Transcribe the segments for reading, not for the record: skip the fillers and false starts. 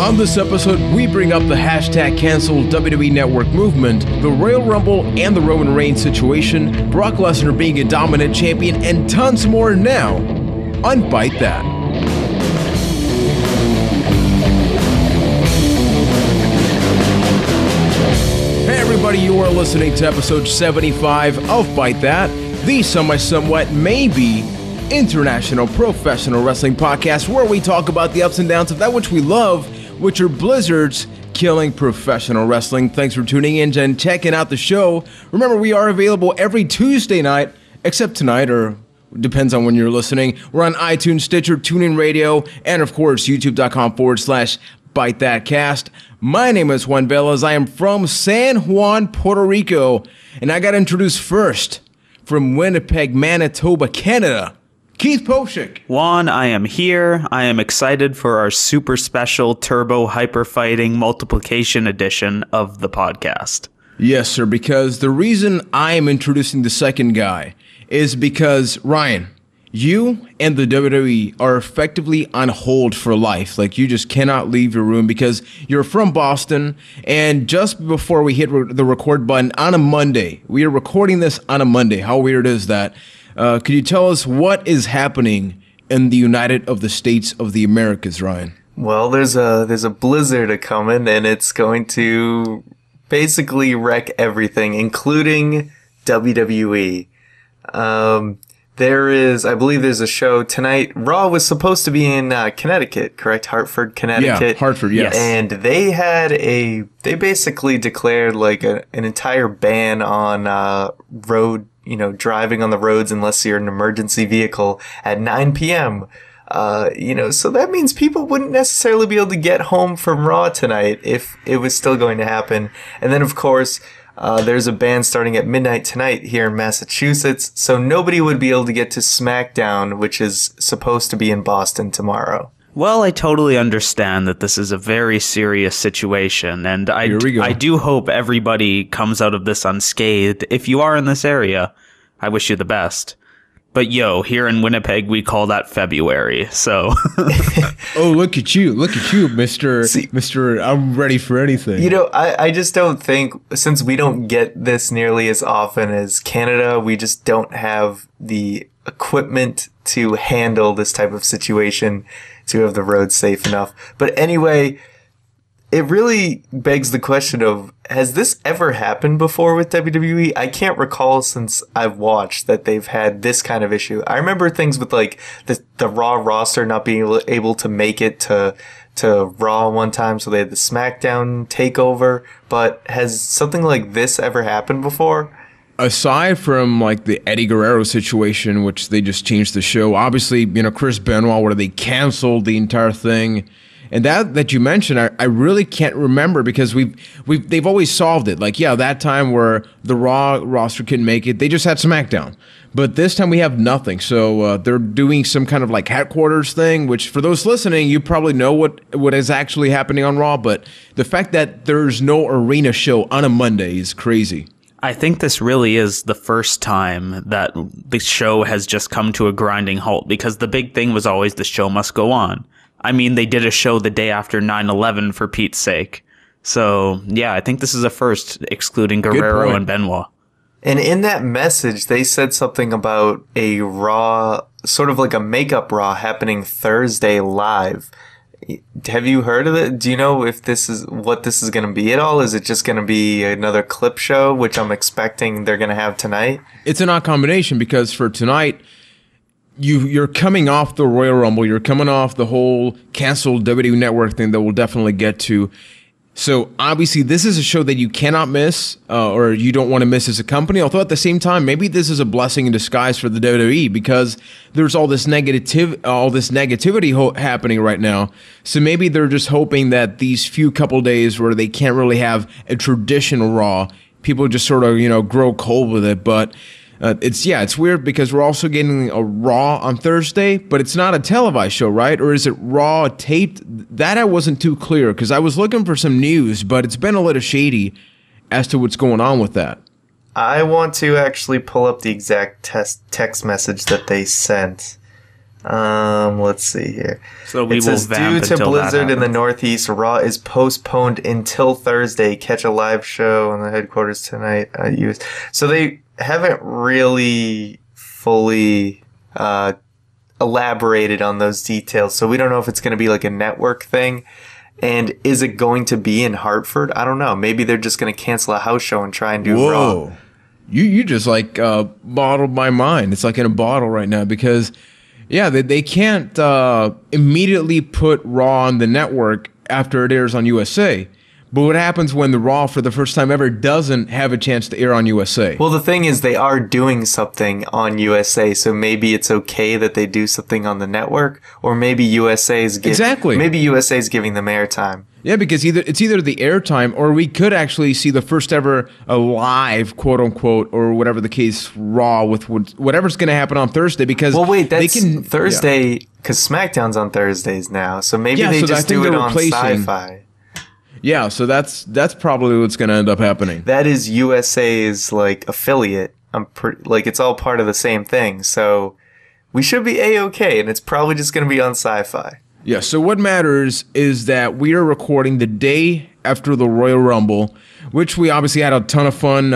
On this episode, we bring up the hashtag cancel WWE Network movement, the Royal Rumble and the Roman Reigns situation, Brock Lesnar being a dominant champion, and tons more now on Byte That. Hey everybody, you are listening to episode 75 of Byte That, the somewhat maybe international professional wrestling podcast where we talk about the ups and downs of that which we love, which are blizzards killing professional wrestling. Thanks for tuning in and checking out the show. Remember, we are available every Tuesday night, except tonight, or depends on when you're listening. We're on iTunes, Stitcher, TuneIn Radio, and of course, youtube.com/ByteThatCast. My name is Juan Velez. I am from San Juan, Puerto Rico, and I got introduced first from Winnipeg, Manitoba, Canada. Keith Poshik. Juan, I am here. I am excited for our super special Turbo Hyper Fighting Multiplication edition of the podcast. Yes, sir, because the reason I am introducing the second guy is because, Ryan, you and the WWE are effectively on hold for life. Like, you just cannot leave your room because you're from Boston, and just before we hit the record button on a Monday, we are recording this on a Monday. How weird is that? Could you tell us what is happening in the United of the States of the Americas, Ryan? Well, there's a blizzard a-coming, and it's going to basically wreck everything, including WWE. I believe there's a show tonight. Raw was supposed to be in Connecticut, correct? Hartford, Connecticut. Yeah, Hartford, yes. And they basically declared like an entire ban on road, driving on the roads unless you're an emergency vehicle at 9 p.m. So that means people wouldn't necessarily be able to get home from Raw tonight if it was still going to happen. And then, of course, there's a ban starting at midnight tonight here in Massachusetts, so nobody would be able to get to SmackDown, which is supposed to be in Boston tomorrow. Well, I totally understand that this is a very serious situation, and I do hope everybody comes out of this unscathed. If you are in this area, I wish you the best. But here in Winnipeg, we call that February, so... Oh, look at you, Mr. I'm ready for anything. I just don't think, since we don't get this nearly as often as Canada, we just don't have the equipment to handle this type of situation, to have the roads safe enough. But anyway, it really begs the question of, has this ever happened before with WWE? I can't recall since I've watched that they've had this kind of issue. I remember things with like the Raw roster not being able to make it to Raw one time, so they had the SmackDown takeover. But has something like this ever happened before? Aside from like the Eddie Guerrero situation, which they just changed the show, obviously, Chris Benoit, where they canceled the entire thing. And that you mentioned, I really can't remember because they've always solved it. Like, yeah, that time where the Raw roster couldn't make it, they just had SmackDown. But this time we have nothing. So they're doing some kind of like headquarters thing, which for those listening, you probably know what is actually happening on Raw. But the fact that there's no arena show on a Monday is crazy. I think this really is the first time that the show has just come to a grinding halt, because the big thing was always the show must go on. I mean, they did a show the day after 9/11 for Pete's sake. So, yeah, I think this is a first, excluding Guerrero and Benoit. And in that message, they said something about a Raw, sort of like a makeup Raw happening Thursday live. Have you heard of it? Do you know if this is what this is going to be at all? Is it just going to be another clip show, which I'm expecting they're going to have tonight? It's an odd combination because for tonight, you're coming off the Royal Rumble. You're coming off the whole canceled WWE Network thing that we'll definitely get to. So obviously this is a show that you cannot miss or you don't want to miss as a company. Although at the same time, maybe this is a blessing in disguise for the WWE because there's all this negativity happening right now. So maybe they're just hoping that these few couple days where they can't really have a traditional Raw, people just sort of, grow cold with it. But it's weird because we're also getting a Raw on Thursday, but it's not a televised show, right? Or is it Raw taped? That I wasn't too clear because I was looking for some news, but it's been a little shady as to what's going on with that. I want to actually pull up the exact text message that they sent. Let's see here. So we It will says, vamp due to until blizzard that in the happens. Northeast, Raw is postponed until Thursday. Catch a live show on the headquarters tonight. So they haven't really fully elaborated on those details. So we don't know if it's going to be like a network thing. And is it going to be in Hartford? I don't know. Maybe they're just going to cancel a house show and try and do Raw. Whoa. You just like bottled my mind. It's like in a bottle right now because, yeah, they can't immediately put Raw on the network after it airs on USA. But what happens when the Raw for the first time ever doesn't have a chance to air on USA? Well, the thing is, they are doing something on USA, so maybe it's okay that they do something on the network, or maybe maybe USA is giving them airtime. Yeah, because it's either the airtime or we could actually see the first ever live, quote unquote, or whatever the case, Raw with whatever's going to happen on Thursday. Because that's Thursday because SmackDown's on Thursdays now, so maybe they just do it on Sci-Fi. Yeah, so that's probably what's going to end up happening. That is USA's like affiliate. It's all part of the same thing. So we should be A-okay, and it's probably just going to be on Sci-Fi. Yeah, so what matters is that we are recording the day after the Royal Rumble, which we obviously had a ton of fun,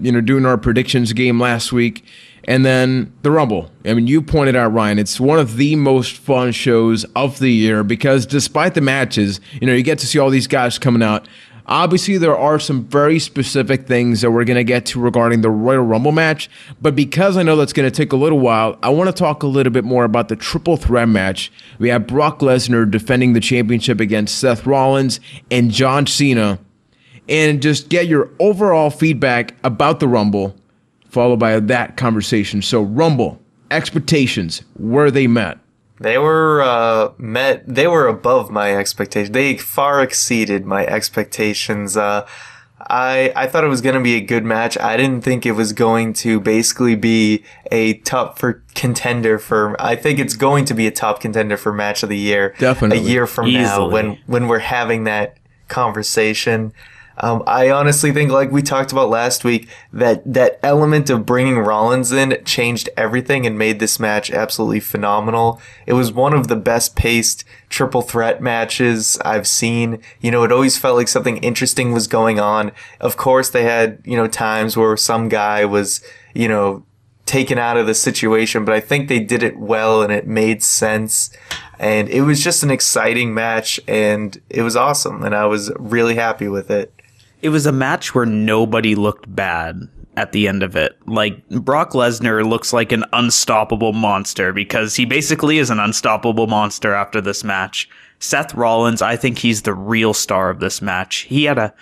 doing our predictions game last week. And then the Rumble. I mean, you pointed out, Ryan, it's one of the most fun shows of the year because despite the matches, you get to see all these guys coming out. Obviously, there are some very specific things that we're going to get to regarding the Royal Rumble match. But because I know that's going to take a little while, I want to talk a little bit more about the triple threat match. We have Brock Lesnar defending the championship against Seth Rollins and John Cena. And just get your overall feedback about the Rumble, followed by that conversation. So, Rumble, expectations, were they met? They were met. They were above my expectations. They far exceeded my expectations. I thought it was going to be a good match. I didn't think it was going to basically be a top contender for. I think it's going to be a top contender for match of the year. Definitely. A year from now, when we're having that conversation. I honestly think, like we talked about last week, that element of bringing Rollins in changed everything and made this match absolutely phenomenal. It was one of the best paced triple threat matches I've seen. It always felt like something interesting was going on. Of course, they had, times where some guy was, taken out of the situation, but I think they did it well and it made sense. And it was just an exciting match and it was awesome. And I was really happy with it. It was a match where nobody looked bad at the end of it. Like, Brock Lesnar looks like an unstoppable monster because he basically is an unstoppable monster after this match. Seth Rollins, I think he's the real star of this match. He had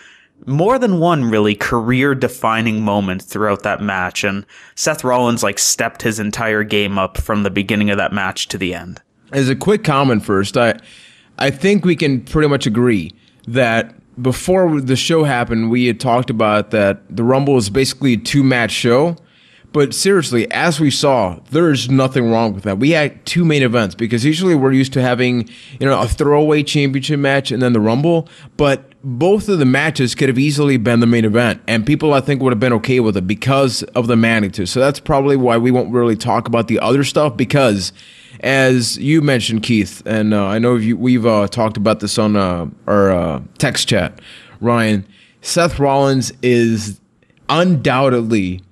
more than one really career-defining moment throughout that match, and Seth Rollins stepped his entire game up from the beginning of that match to the end. As a quick comment first, I think we can pretty much agree that before the show happened, we had talked about that the Rumble is basically a two-match show. But seriously, as we saw, there's nothing wrong with that. We had two main events because usually we're used to having, a throwaway championship match and then the Rumble. But both of the matches could have easily been the main event. And people, I think, would have been okay with it because of the magnitude. So that's probably why we won't really talk about the other stuff because, as you mentioned, Keith, and I know we've talked about this on our text chat, Ryan, Seth Rollins is undoubtedly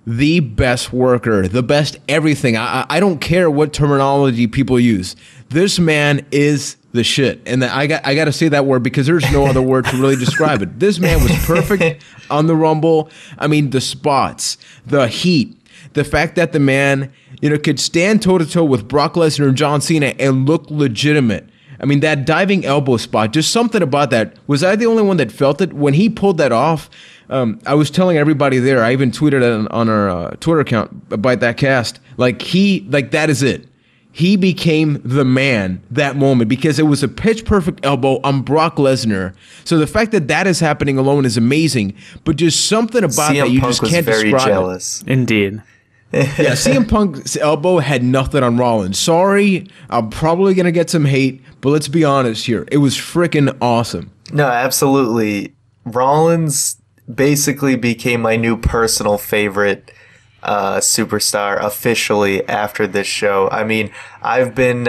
the best worker, the best everything. I don't care what terminology people use. This man is the shit. And I got to say that word because there's no other word to really describe it. This man was perfect on the Rumble. I mean, the spots, the heat, the fact that the man, could stand toe-to-toe with Brock Lesnar and John Cena and look legitimate. I mean, that diving elbow spot, just something about that. Was I the only one that felt it? When he pulled that off, I was telling everybody there, I even tweeted it on our Twitter account, Byte That Cast, that is it. He became the man that moment because it was a pitch-perfect elbow on Brock Lesnar. So the fact that is happening alone is amazing, but just something about CM that you Punk just can't was very describe jealous. it. Indeed. Yeah, CM Punk's elbow had nothing on Rollins. Sorry, I'm probably going to get some hate, but let's be honest here. It was freaking awesome. No, absolutely. Rollins basically became my new personal favorite superstar officially after this show. I mean, I've been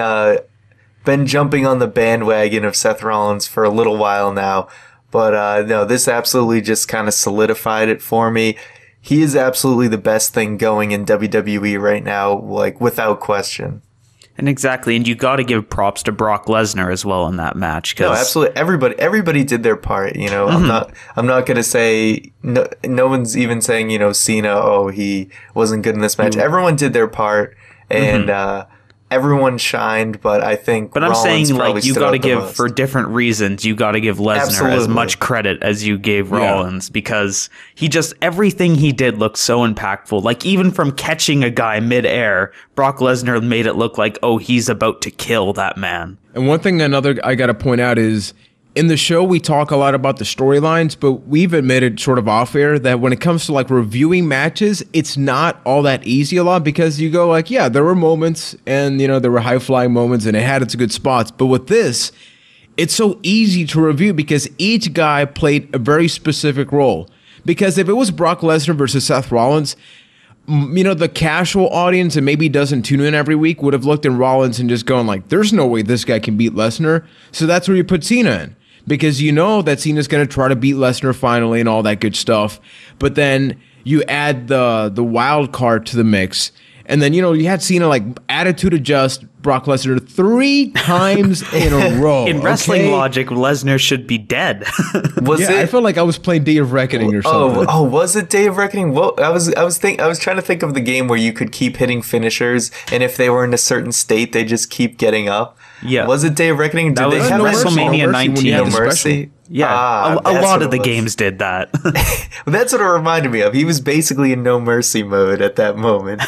jumping on the bandwagon of Seth Rollins for a little while now, but no, this absolutely just kind of solidified it for me. He is absolutely the best thing going in WWE right now, like without question. And exactly, and you got to give props to Brock Lesnar as well in that match. No, absolutely. Everybody did their part. You know, I'm not gonna say no one's even saying, you know, Cena, oh, he wasn't good in this match. Everyone did their part, and everyone shined. But I think, I'm saying, like, you got to give, for different reasons, you got to give Lesnar as much credit as you gave Rollins, because he just, everything he did looked so impactful. Like, even from catching a guy midair, Brock Lesnar made it look like, oh, he's about to kill that man. And one thing I got to point out is, in the show, we talk a lot about the storylines, but we've admitted sort of off air that when it comes to like reviewing matches, it's not all that easy a lot, because you go like, yeah, there were moments and, you know, there were high flying moments and it had its good spots. But with this, it's so easy to review because each guy played a very specific role. Because if it was Brock Lesnar versus Seth Rollins, you know, the casual audience and maybe doesn't tune in every week would have looked at Rollins and just gone like, there's no way this guy can beat Lesnar. So that's where you put Cena in. Because you know that Cena's going to try to beat Lesnar finally and all that good stuff. But then you add the wild card to the mix. And then, you know, you had Cena like attitude adjust Brock Lesnar 3 times in a row. In wrestling logic, Lesnar should be dead. I felt like I was playing Day of Reckoning or something. Oh, was it Day of Reckoning? Well, I was trying to think of the game where you could keep hitting finishers, and if they were in a certain state, they just keep getting up. Yeah. Was it Day of Reckoning? Did they have WrestleMania 19? No Mercy? Yeah, a lot of the games did that. That's what it reminded me of. He was basically in No Mercy mode at that moment.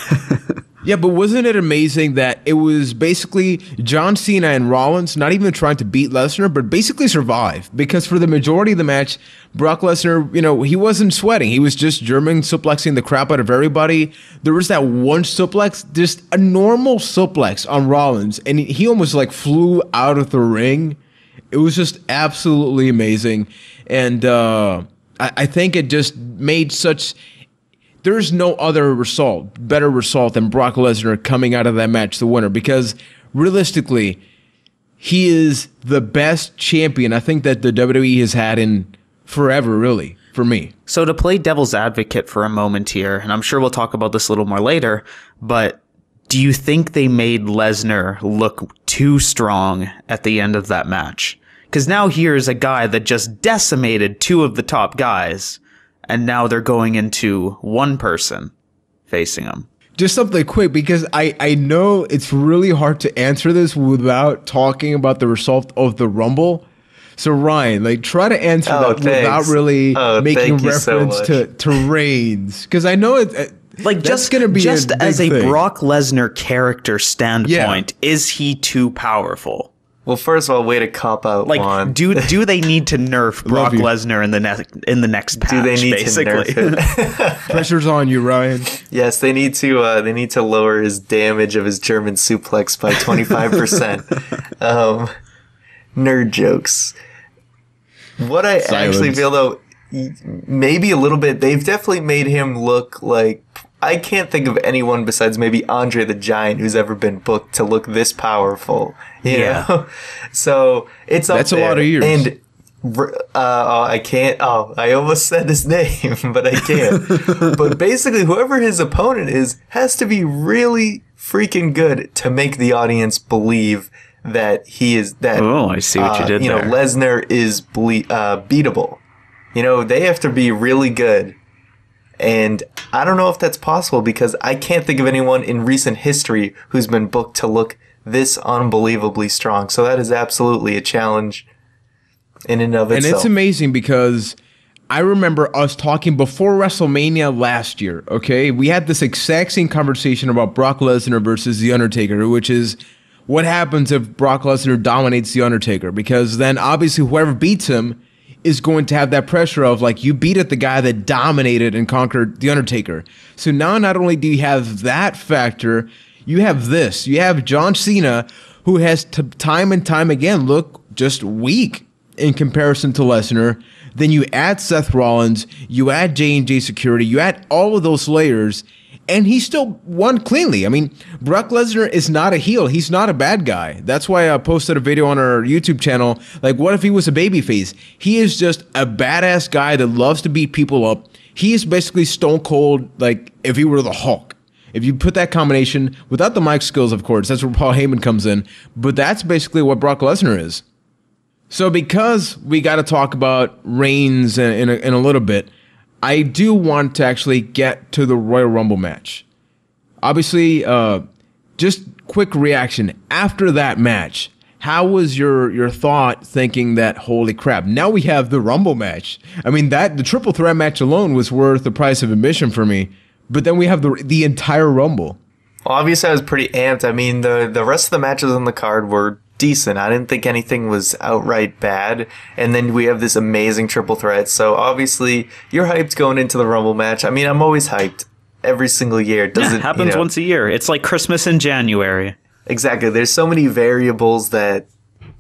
Yeah, but wasn't it amazing that it was basically John Cena and Rollins not even trying to beat Lesnar, but basically survive? Because for the majority of the match, Brock Lesnar, you know, he wasn't sweating. He was just German suplexing the crap out of everybody. There was that one suplex, just a normal suplex on Rollins, and he almost like flew out of the ring. It was just absolutely amazing. And I think it just made such... There's no other better result than Brock Lesnar coming out of that match the winner, because realistically, he is the best champion I think that the WWE has had in forever, really, for me. So to play devil's advocate for a moment here, and I'm sure we'll talk about this a little more later, but do you think they made Lesnar look too strong at the end of that match? Because now here's a guy that just decimated 2 of the top guys, and now they're going into one person facing him. Just something quick, because I know it's really hard to answer this without talking about the result of the Rumble. So Ryan, like, try to answer that without really making reference to Reigns, because I know it. Like, just going to be just as a Brock Lesnar character standpoint, is he too powerful? Well, first of all, way to cop out, like, Juan. Do they need to nerf Brock Lesnar in the next patch? Do they need basically? to nerf it? Pressure's on you, Ryan. Yes, they need to lower his damage of his German suplex by 25%. Nerd jokes. What I actually feel, though, maybe a little bit, they've definitely made him look like... I can't think of anyone besides maybe Andre the Giant who's ever been booked to look this powerful. You know? So it's up That's there. A lot of years. And I can't. Oh, I almost said his name, but I can't. But basically, whoever his opponent is has to be really freaking good to make the audience believe that he is that. Oh, I see what you did there. Lesnar is beatable. You know, they have to be really good. And I don't know if that's possible, because I can't think of anyone in recent history who's been booked to look this unbelievably strong. So that is absolutely a challenge in and of itself. And it's amazing, because I remember us talking before WrestleMania last year, okay? We had this exact same conversation about Brock Lesnar versus The Undertaker, which is what happens if Brock Lesnar dominates The Undertaker, because then obviously whoever beats him is going to have that pressure of, like, you beat the guy that dominated and conquered The Undertaker. So now not only do you have that factor, you have this. You have John Cena, who has time and time again looked just weak in comparison to Lesnar. Then you add Seth Rollins, you add J&J Security, you add all of those layers, And he still won cleanly. I mean, Brock Lesnar is not a heel. He's not a bad guy. That's why I posted a video on our YouTube channel. Like, what if he was a babyface? He is just a badass guy that loves to beat people up. He is basically Stone Cold, like, if he were the Hulk. If you put that combination, without the mic skills, of course, that's where Paul Heyman comes in. But that's basically what Brock Lesnar is. So because we got to talk about Reigns in a little bit, I do want to actually get to the Royal Rumble match. Obviously, just quick reaction. After that match, how was your thought thinking that, holy crap, now we have the Rumble match? I mean, the triple threat match alone was worth the price of admission for me. But then we have the entire Rumble. Well, obviously, I was pretty amped. I mean, the rest of the matches on the card were decent. I didn't think anything was outright bad. And then we have this amazing triple threat. So obviously, you're hyped going into the Rumble match. I mean, I'm always hyped every single year. It happens once a year. It's like Christmas in January. Exactly. There's so many variables that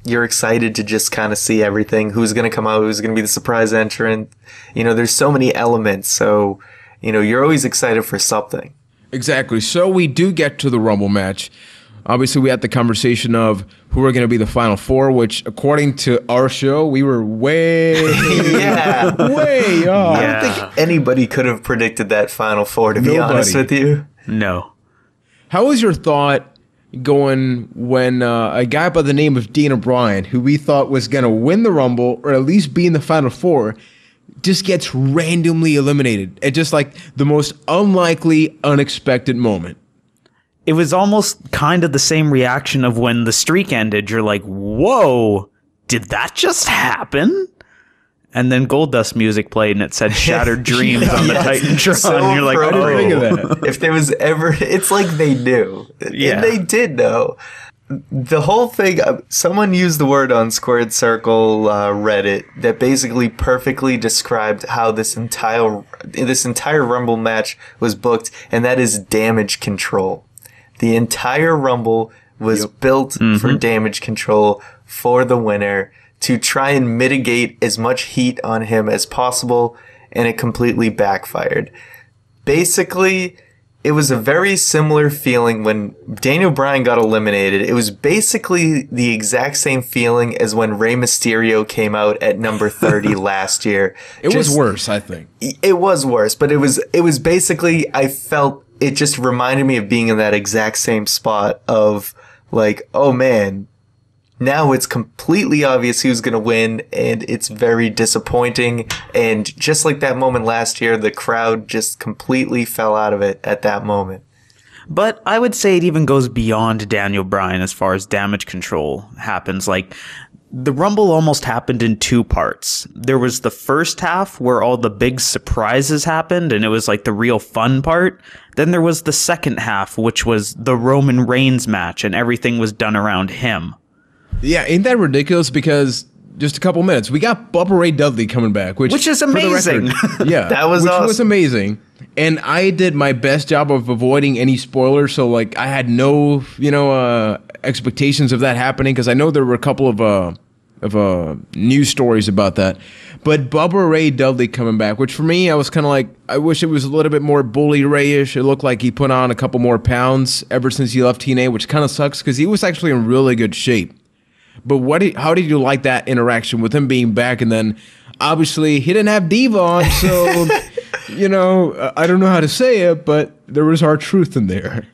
you're excited to just kind of see everything. Who's going to come out? Who's going to be the surprise entrant? There's so many elements. So, you're always excited for something. Exactly. So we do get to the Rumble match. Obviously, we had the conversation of who are going to be the Final Four, which, according to our show, we were way off. I don't think anybody could have predicted that Final Four, to be honest with you. No. How was your thought going when a guy by the name of Dean O'Brien, who we thought was going to win the Rumble or at least be in the Final Four, just gets randomly eliminated at just like the most unlikely, unexpected moment? It was almost kind of the same reaction of when the streak ended. You're like, whoa, did that just happen? And then Goldust music played and it said Shattered Dreams on the Titantron. So and you're like, I didn't think of that. If there was ever, it's like they knew. Yeah. And they did know. The whole thing, someone used the word on Squared Circle Reddit that basically perfectly described how this entire Rumble match was booked, and that is damage control. The entire Rumble was built for damage control for the winner to try and mitigate as much heat on him as possible, and it completely backfired. Basically, it was a very similar feeling when Daniel Bryan got eliminated. It was basically the exact same feeling as when Rey Mysterio came out at number 30 last year. It was worse, I think. It was worse, but it was basically, I felt it just reminded me of being in that exact same spot of like, oh man, now it's completely obvious who's going to win, and it's very disappointing. And just like that moment last year, the crowd just completely fell out of it at that moment. But I would say it even goes beyond Daniel Bryan as far as damage control happens. Like, the Rumble almost happened in two parts. There was the first half where all the big surprises happened, and it was like the real fun part. Then there was the second half, which was the Roman Reigns match, and everything was done around him. Yeah, ain't that ridiculous? Because just a couple minutes, we got Bubba Ray Dudley coming back, which is amazing. Yeah, that was awesome. Was amazing. And I did my best job of avoiding any spoilers, so like I had no, expectations of that happening because I know there were a couple of news stories about that. But Bubba Ray Dudley coming back, which for me, I was kind of like, I wish it was a little bit more Bully Ray-ish. It looked like he put on a couple more pounds ever since he left TNA, which kind of sucks because he was actually in really good shape. But how did you like that interaction with him being back? And then obviously he didn't have Diva on, so I don't know how to say it, but there was our truth in there.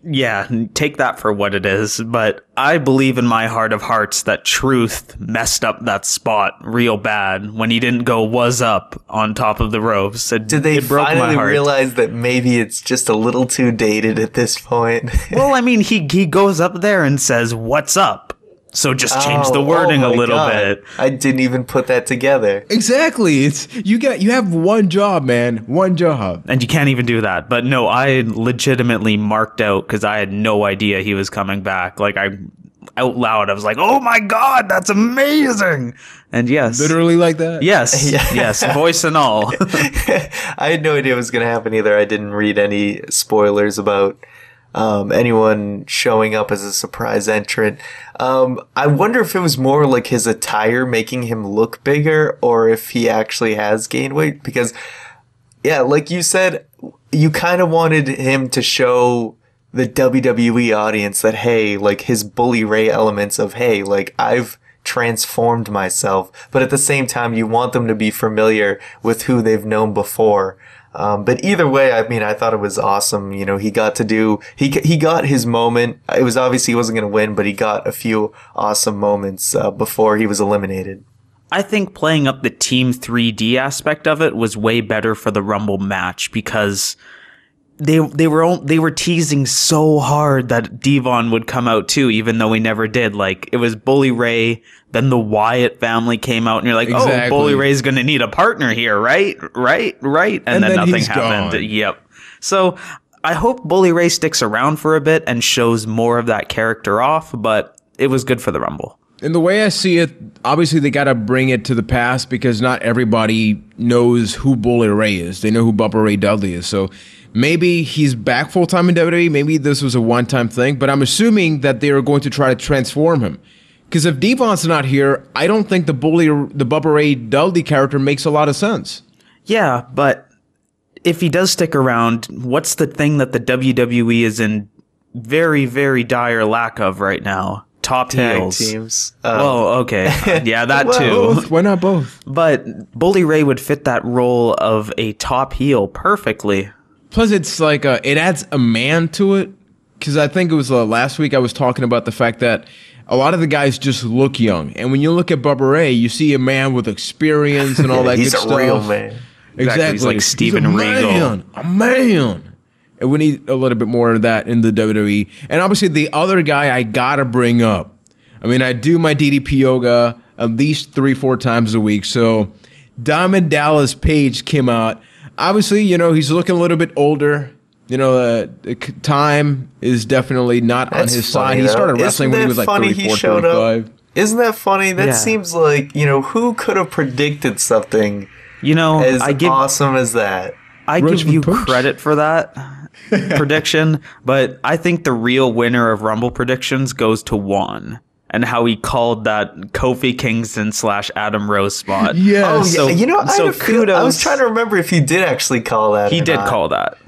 Yeah, take that for what it is. But I believe in my heart of hearts that Truth messed up that spot real bad when he didn't go "was up" on top of the ropes. Did they finally realize that maybe it's just a little too dated at this point? Well, I mean, he goes up there and says, "What's up?" So just change the wording a little bit. I didn't even put that together. Exactly. It's you have one job, man. One job. And you can't even do that. But no, I legitimately marked out because I had no idea he was coming back. Like, out loud, I was like, oh my God, that's amazing. And yes. Literally like that? Yes. Yes. Voice and all. I had no idea what was going to happen either. I didn't read any spoilers about anyone showing up as a surprise entrant. I wonder if it was more like his attire making him look bigger or if he actually has gained weight because, yeah, like you said, you kind of wanted him to show the WWE audience that, hey, like his Bully Ray elements of, hey, like I've transformed myself, but at the same time you want them to be familiar with who they've known before. But either way, I mean, I thought it was awesome. You know, he got his moment. It was obviously he wasn't going to win, but he got a few awesome moments before he was eliminated. I think playing up the Team 3D aspect of it was way better for the Rumble match because they were teasing so hard that Devon would come out too, even though he never did. Like, it was Bully Ray, then the Wyatt family came out, and you're like, exactly. Oh, Bully Ray's going to need a partner here, right? And then nothing happened. Gone. Yep. So I hope Bully Ray sticks around for a bit and shows more of that character off, but it was good for the Rumble. And the way I see it, obviously they got to bring it to the past because not everybody knows who Bully Ray is. They know who Bubba Ray Dudley is. So maybe he's back full-time in WWE. Maybe this was a one-time thing. But I'm assuming that they are going to try to transform him. Because if Devon's not here, I don't think the Bubba Ray Dudley character makes a lot of sense. Yeah, but if he does stick around, what's the thing that the WWE is in very, very dire lack of right now? Top heels. Teams. Well, okay. Yeah, that well, too. Both. Why not both? But Bully Ray would fit that role of a top heel perfectly. Plus, it's like it adds a man to it. Because I think it was last week I was talking about the fact that a lot of the guys just look young. And when you look at Bubba Ray, you see a man with experience and all that good stuff. He's a real man. Exactly. He's like Steven Regal. A man. And we need a little bit more of that in the WWE. And obviously, the other guy I got to bring up. I mean, I do my DDP yoga at least 3-4 times a week. So Diamond Dallas Page came out. Obviously, you know, he's looking a little bit older. You know, time is definitely not on his side. He started wrestling when he was like 34, 35. Isn't that funny? That seems like, you know, who could have predicted something as awesome as that? I give you credit for that prediction, but I think the real winner of Rumble predictions goes to Juan and how he called that Kofi Kingston / Adam Rose spot. Yes. Oh, yeah. So, you know, kudos. I was trying to remember if he did actually call that. He did call that.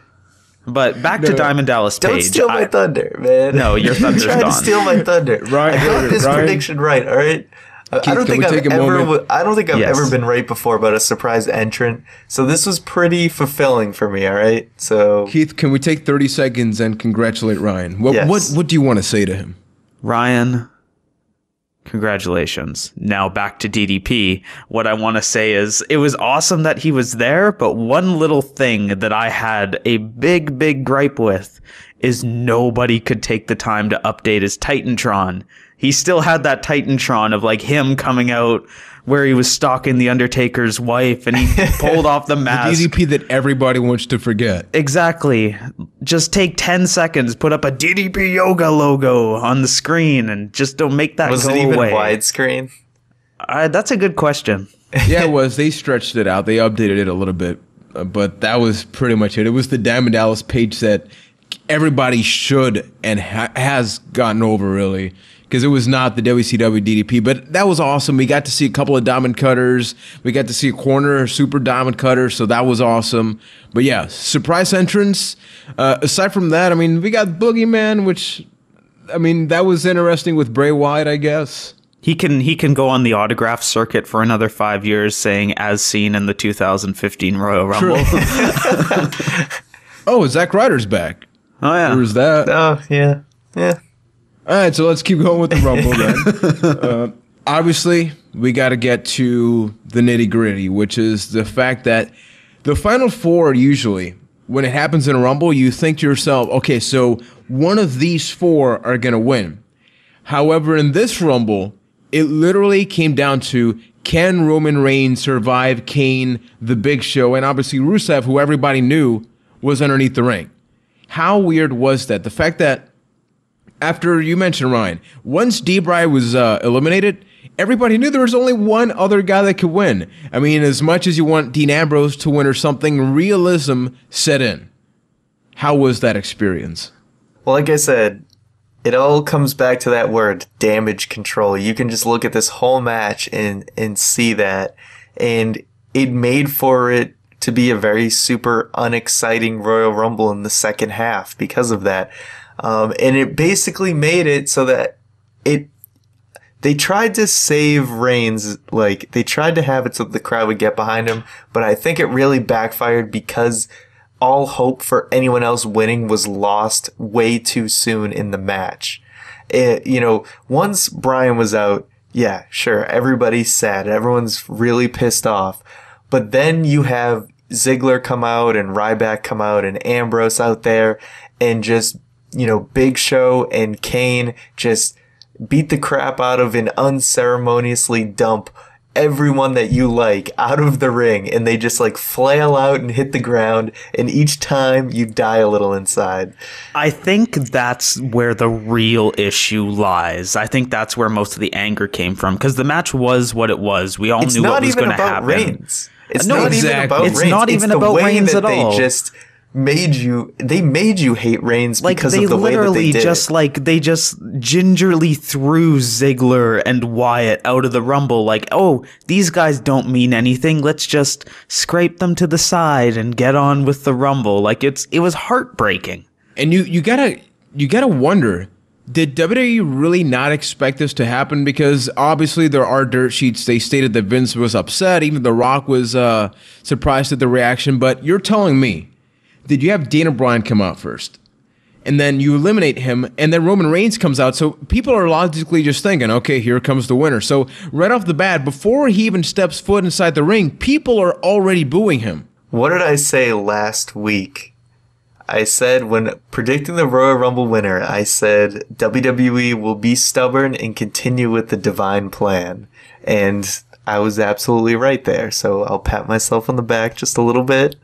But back to Diamond Dallas Page. Don't steal my thunder, man. No, your thunder's You're trying gone. to steal my thunder. Right, I got this prediction right, all right? Keith, I don't think I've Yes. ever been right before about a surprise entrant. So this was pretty fulfilling for me, all right? So Keith, can we take 30 seconds and congratulate Ryan? What do you want to say to him? Ryan, congratulations. Now back to DDP. What I want to say is it was awesome that he was there, but one little thing that I had a big, big gripe with is nobody could take the time to update his Titantron. He still had that Titantron of like him coming out where he was stalking the Undertaker's wife and he pulled off the mask. The DDP that everybody wants to forget. Exactly. Just take 10 seconds, put up a DDP Yoga logo on the screen and just don't make that go away. Was it even widescreen? That's a good question. Yeah, it was. They stretched it out. They updated it a little bit. But that was pretty much it. It was the Diamond Dallas Page that everybody should and has gotten over, really. Because it was not the WCW DDP, but that was awesome. We got to see a couple of diamond cutters. We got to see a corner super diamond cutter, so that was awesome. But yeah, surprise entrance. Aside from that, I mean, we got Boogeyman, which, I mean, that was interesting with Bray Wyatt, I guess. He can go on the autograph circuit for another 5 years, saying "as seen in the 2015 Royal Rumble." Oh, Zack Ryder's back. Oh yeah, there was that. Oh yeah. All right, so let's keep going with the Rumble then. Obviously, we got to get to the nitty-gritty, which is the fact that the Final Four, usually, when it happens in a Rumble, you think to yourself, okay, so one of these four are going to win. However, in this Rumble, it literally came down to, can Roman Reigns survive Kane, The Big Show, and obviously Rusev, who everybody knew was underneath the ring. How weird was that? The fact that after you mentioned Ryan, once D-Bry was eliminated, everybody knew there was only one other guy that could win. I mean, as much as you want Dean Ambrose to win or something, realism set in. How was that experience? Well, like I said, it all comes back to that word, damage control. You can just look at this whole match and see that. And it made for it to be a very super unexciting Royal Rumble in the second half because of that. And it basically made it so that they tried to save Reigns, like, they tried to have it so that the crowd would get behind him, but I think it really backfired because all hope for anyone else winning was lost way too soon in the match. Once Bryan was out, yeah, sure, everybody's sad, everyone's really pissed off, but then you have Ziggler come out and Ryback come out and Ambrose out there and just, Big Show and Kane just beat the crap out of and unceremoniously dump everyone that you like out of the ring, and they just like flail out and hit the ground, and each time you die a little inside. I think that's where the real issue lies. I think that's where most of the anger came from, because the match was what it was. We all knew what was going to happen. Reigns. It's no, not exactly. even about Reigns. It's not even about Reigns at all. They just made you hate Reigns because of the way that they did they just gingerly threw Ziggler and Wyatt out of the Rumble. Like, oh, these guys don't mean anything. Let's just scrape them to the side and get on with the Rumble. Like, it was heartbreaking. And you gotta wonder, did WWE really not expect this to happen? Because obviously there are dirt sheets. They stated that Vince was upset. Even The Rock was surprised at the reaction. But you're telling me, did you have Daniel Bryan come out first, and then you eliminate him, and then Roman Reigns comes out? So people are logically just thinking, okay, here comes the winner. So right off the bat, before he even steps foot inside the ring, people are already booing him. What did I say last week? I said, when predicting the Royal Rumble winner, I said WWE will be stubborn and continue with the divine plan. And I was absolutely right there. So I'll pat myself on the back just a little bit.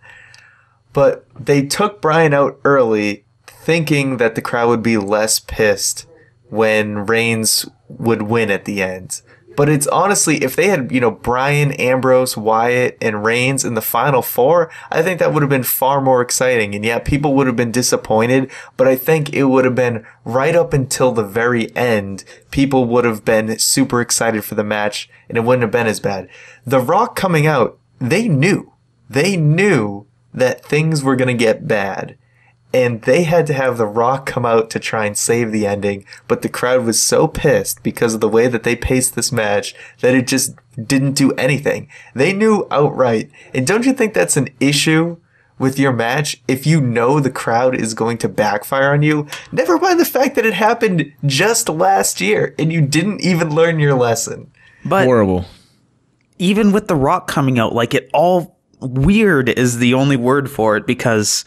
But they took Bryan out early, thinking that the crowd would be less pissed when Reigns would win at the end. But it's honestly, if they had, Bryan, Ambrose, Wyatt, and Reigns in the final four, I think that would have been far more exciting. And yeah, people would have been disappointed, but I think it would have been right up until the very end. People would have been super excited for the match, and it wouldn't have been as bad. The Rock coming out, they knew that things were going to get bad, and they had to have The Rock come out to try and save the ending, but the crowd was so pissed because of the way that they paced this match that it just didn't do anything. They knew outright. And don't you think that's an issue with your match if you know the crowd is going to backfire on you? Never mind the fact that it happened just last year and you didn't even learn your lesson. But horrible. Even with The Rock coming out, like, it all weird is the only word for it, because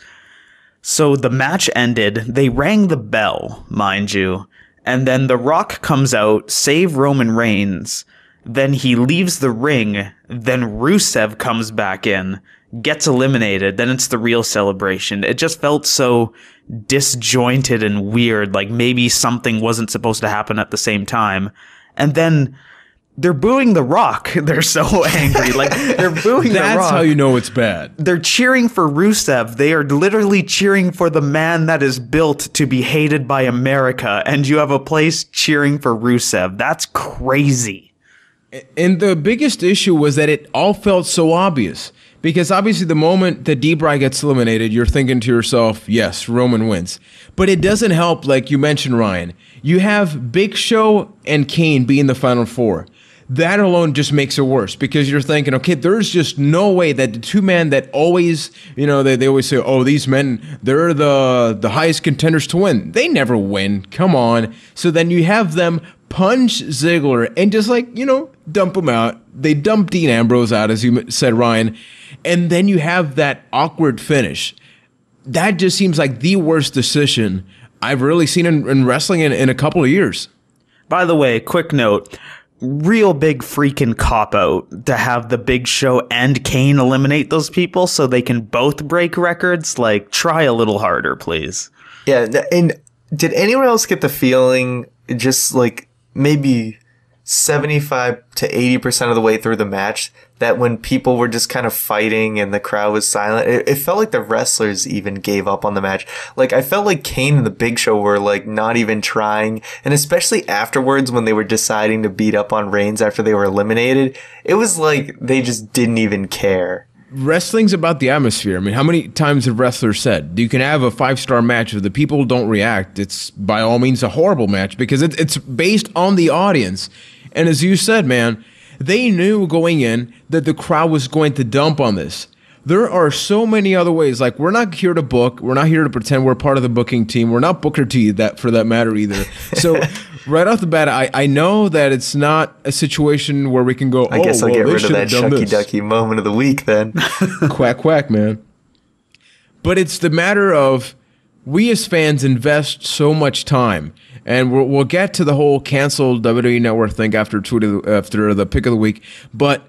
so the match ended, they rang the bell, mind you, and then The Rock comes out, save Roman Reigns, then he leaves the ring, then Rusev comes back in, gets eliminated, then it's the real celebration. It just felt so disjointed and weird, like maybe something wasn't supposed to happen at the same time. And then they're booing The Rock. They're so angry. Like, they're booing The Rock. That's how you know it's bad. They're cheering for Rusev. They are literally cheering for the man that is built to be hated by America, and you have a place cheering for Rusev. That's crazy. And the biggest issue was that it all felt so obvious. Because obviously the moment that D-Bry gets eliminated, you're thinking to yourself, yes, Roman wins. But it doesn't help, like you mentioned, Ryan. You have Big Show and Kane being the final four. That alone just makes it worse, because you're thinking, okay, there's just no way that the two men that always, they always say, oh, these men, they're the highest contenders to win. They never win. Come on. So then you have them punch Ziggler and just dump him out. They dump Dean Ambrose out, as you said, Ryan. And then you have that awkward finish. That just seems like the worst decision I've really seen in wrestling in a couple of years. By the way, quick note. Real big freaking cop-out to have the Big Show and Kane eliminate those people so they can both break records. Like, try a little harder, please. Yeah, and did anyone else get the feeling, just like maybe 75 to 80% of the way through the match, that when people were just kind of fighting and the crowd was silent, it felt like the wrestlers even gave up on the match. Like, I felt like Kane and the Big Show were like not even trying. And especially afterwards, when they were deciding to beat up on Reigns after they were eliminated, it was like they just didn't even care. wrestling's about the atmosphere. I mean, how many times have wrestlers said you can have a 5-star match if the people don't react? It's by all means a horrible match because it's based on the audience. And as you said, man, they knew going in that the crowd was going to dump on this. There are so many other ways. Like, we're not here to book. We're not here to pretend we're part of the booking team. We're not Booker T, that for that matter either. So right off the bat, I know that it's not a situation where we can go, I guess I'll get rid of that shucky ducky moment of the week then. Quack, quack, man. But it's the matter of we as fans invest so much time. And we'll get to the whole canceled WWE Network thing after the pick of the week. But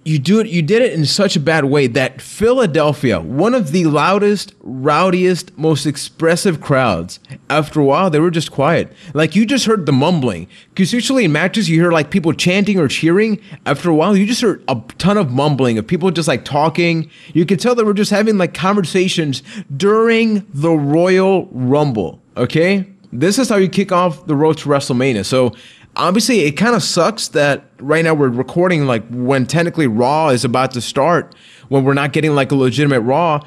you did it in such a bad way that Philadelphia, one of the loudest, rowdiest, most expressive crowds, after a while, they were just quiet. Like, you just heard the mumbling. Because usually in matches, you hear like people chanting or cheering. After a while, you just heard a ton of mumbling of people just like talking. You could tell they were just having like conversations during the Royal Rumble. Okay? This is how you kick off the road to WrestleMania. So obviously, it kind of sucks that right now we're recording like when technically Raw is about to start, when we're not getting like a legitimate Raw,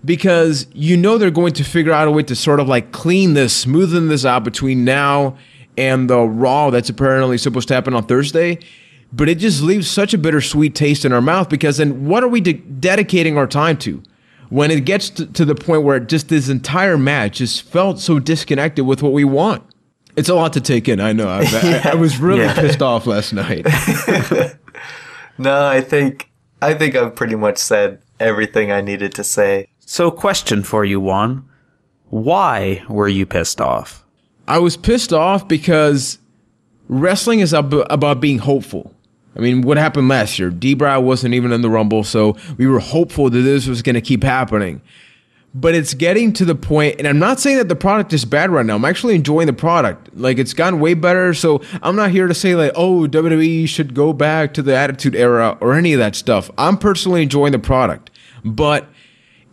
because you know they're going to figure out a way to sort of like smoothen this out between now and the Raw that's apparently supposed to happen on Thursday. But it just leaves such a bittersweet taste in our mouth, because then what are we dedicating our time to? When it gets to the point where just this entire match just felt so disconnected with what we want. It's a lot to take in, I know. I was really pissed off last night. No, I think I've pretty much said everything I needed to say. So, question for you, Juan. Why were you pissed off? I was pissed off because wrestling is about being hopeful. I mean, what happened last year? D-Brow wasn't even in the Rumble, so we were hopeful that this was going to keep happening. But it's getting to the point, and I'm not saying that the product is bad right now. I'm actually enjoying the product. Like, it's gotten way better, so I'm not here to say, like, oh, WWE should go back to the Attitude Era or any of that stuff. I'm personally enjoying the product. But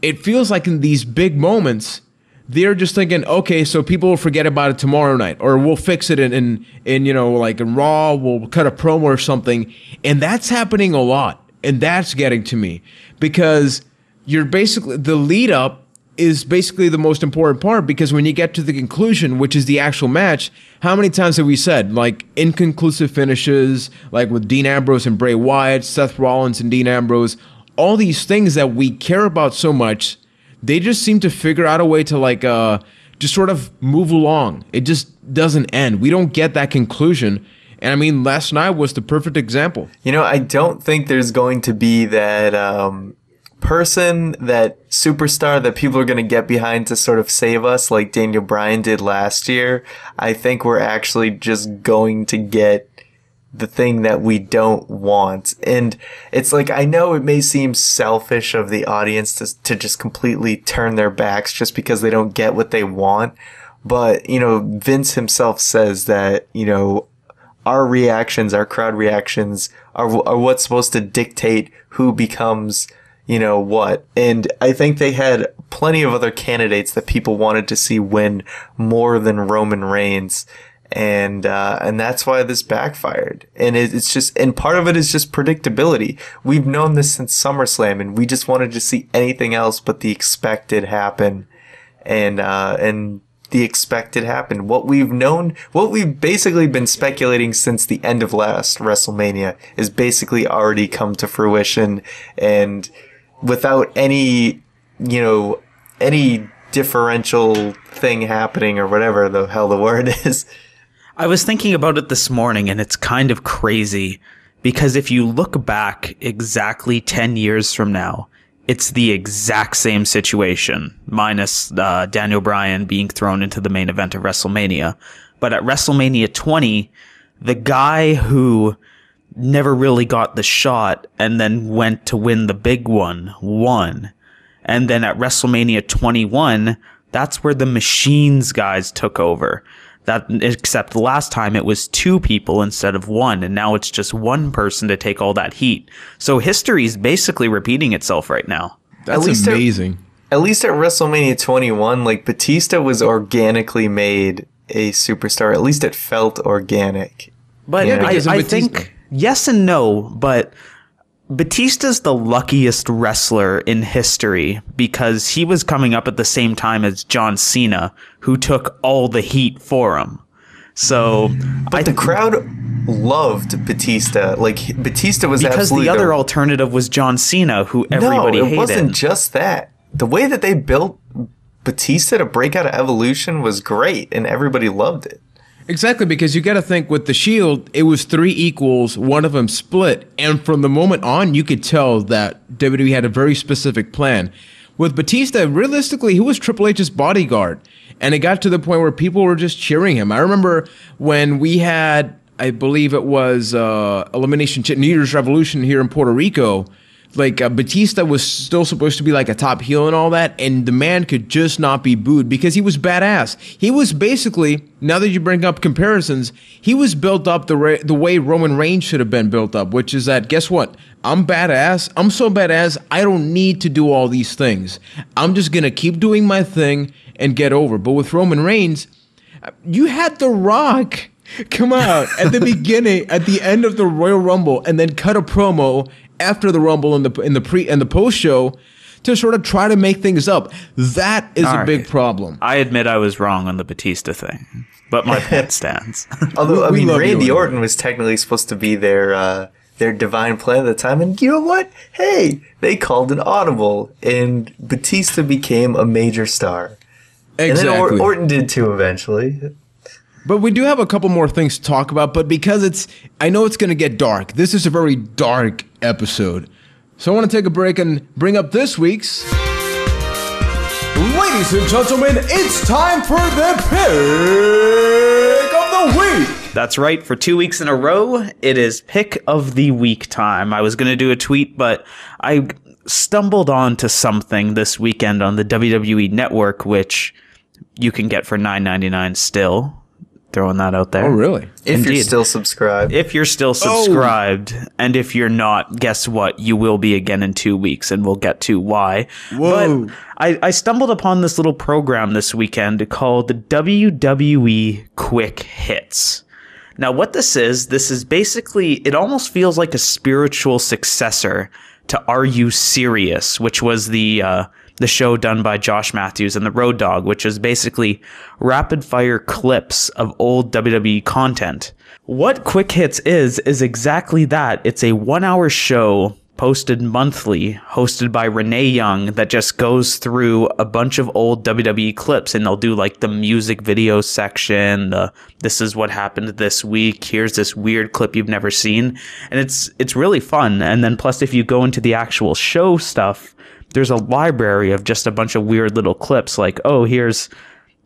it feels like in these big moments, they're just thinking, okay, so people will forget about it tomorrow night, or we'll fix it in you know, like in Raw, we'll cut a promo or something. And that's happening a lot. And that's getting to me, because you're basically, the lead up is basically the most important part, because when you get to the conclusion, which is the actual match, how many times have we said, like, inconclusive finishes, like with Dean Ambrose and Bray Wyatt, Seth Rollins and Dean Ambrose, all these things that we care about so much, they just seem to figure out a way to like just sort of move along. It just doesn't end. We don't get that conclusion. And I mean, last night was the perfect example. You know, I don't think there's going to be that person, that superstar that people are going to get behind to sort of save us like Daniel Bryan did last year. I think we're actually just going to get the thing that we don't want. And it's like, I know it may seem selfish of the audience to just completely turn their backs just because they don't get what they want. But, you know, Vince himself says that, you know, our reactions, our crowd reactions are what's supposed to dictate who becomes, you know, what. And I think they had plenty of other candidates that people wanted to see win more than Roman Reigns. And that's why this backfired. And it's just, and part of it is just predictability. We've known this since SummerSlam, and we just wanted to see anything else but the expected happen. And the expected happened. What we've basically been speculating since the end of last WrestleMania is basically already come to fruition, and without any, you know, any differential thing happening, or whatever the hell the word is. I was thinking about it this morning, and it's kind of crazy, because if you look back exactly 10 years from now, it's the exact same situation, minus Daniel Bryan being thrown into the main event of WrestleMania. But at WrestleMania 20, the guy who never really got the shot and then went to win the big one won. And then at WrestleMania 21, that's where the Machines guys took over. That, except last time it was 2 people instead of 1, and now it's just 1 person to take all that heat. So history is basically repeating itself right now. That's amazing. At least at WrestleMania 21, like, Batista was organically made a superstar. At least it felt organic. But Yeah, I think yes and no, but Batista's the luckiest wrestler in history because he was coming up at the same time as John Cena, who took all the heat for him. So, but the crowd loved Batista. Like, Batista was because absolutely... Because the other alternative was John Cena, who everybody hated. No, it wasn't just that. The way that they built Batista to break out of Evolution was great, and everybody loved it. Exactly, because you got to think with the Shield, it was 3 equals, one of them split, and from the moment on, you could tell that WWE had a very specific plan. With Batista, realistically, he was Triple H's bodyguard, and it got to the point where people were just cheering him. I remember when we had, I believe it was Elimination New Year's Revolution here in Puerto Rico. Like, Batista was still supposed to be like a top heel and all that, and the man could just not be booed because he was badass. He was basically, now that you bring up comparisons, he was built up the way Roman Reigns should have been built up, which is that, guess what? I'm badass. I'm so badass, I don't need to do all these things. I'm just going to keep doing my thing and get over. But with Roman Reigns, you had The Rock come out at the beginning, at the end of the Royal Rumble, and then cut a promo after the Rumble in the post show to sort of try to make things up. That is a big problem. I admit I was wrong on the Batista thing, but my point stands. Although, I mean, Randy Orton was technically supposed to be their divine plan at the time, and you know what? Hey, they called an audible, and Batista became a major star. Exactly. And then Orton did too eventually. But we do have a couple more things to talk about, but because I know it's going to get dark. This is a very dark episode. So I want to take a break and bring up this week's... Ladies and gentlemen, it's time for the Pick of the Week! That's right, for 2 weeks in a row, it is Pick of the Week time. I was going to do a tweet, but I stumbled onto something this weekend on the WWE Network, which you can get for $9.99 still. Throwing that out there. Oh, really? If you're still subscribed. If you're still subscribed, and if you're not, guess what? You will be again in 2 weeks, and we'll get to why. Whoa. But I stumbled upon this little program this weekend called the WWE Quick Hits. Now, what this is basically, it almost feels like a spiritual successor to Are You Serious, which was the show done by Josh Matthews and the Road Dogg, which is basically rapid fire clips of old WWE content. What Quick Hits is exactly that. It's a 1 hour show posted monthly, hosted by Renee Young, that just goes through a bunch of old WWE clips, and they'll do like the music video section, this is what happened this week, here's this weird clip you've never seen, and it's really fun. And then plus, if you go into the actual show stuff, there's a library of just a bunch of weird little clips, like, oh, here's